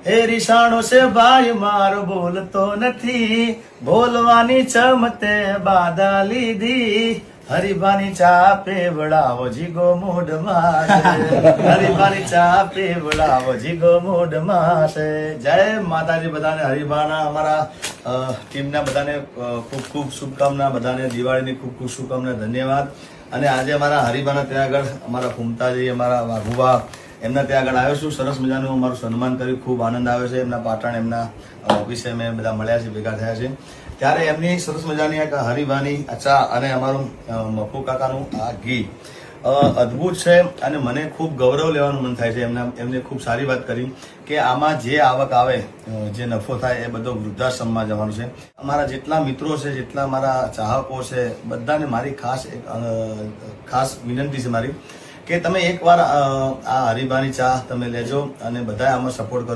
એ રીસાણો છે ભાઈ મારો બોલતો નથી, બોલવાની ચમતે બાધા લીધી, હરિભાની ચા પીવડાવો જીગો મૂઢમાં છે, હરિભાની ચા પીવડાવો જીગો મૂઢમાં છે. જય માતાજી બધાને. હરિભાના અમારા ટીમના બધાને ખૂબ ખૂબ શુભકામના, બધાને દિવાળીની ખૂબ ખૂબ શુભકામના, ધન્યવાદ. અને આજે અમારા હરિભાના ત્યાં આગળ અમારા ફૂમતાજી, અમારા વાઘુબા, એમના ત્યાં આગળ આવ્યો છું. સરસ મજાનું અમારું સન્માન કર્યું, ખૂબ આનંદ આવ્યો છે. એમના પાટણ, એમના ઓફિસે અમે બધા મળ્યા છે, ભેગા થયા છે. ત્યારે એમની સરસ મજાની એક હરિભાની ચા અને અમારું મફુ કાકાનું આ ઘી અદ્ભુત છે. અને મને ખૂબ ગૌરવ લેવાનું મન થાય છે. એમને ખૂબ સારી વાત કરી કે આમાં જે આવક આવે, જે નફો થાય એ બધો વૃદ્ધાશ્રમમાં જવાનું છે. અમારા જેટલા મિત્રો છે, જેટલા મારા ચાહકો છે, બધાને મારી ખાસ વિનંતી છે મારી કે તમે એકવાર આ હરિભાની ચા તમે લેજો અને બધા આમાં સપોર્ટ કરો.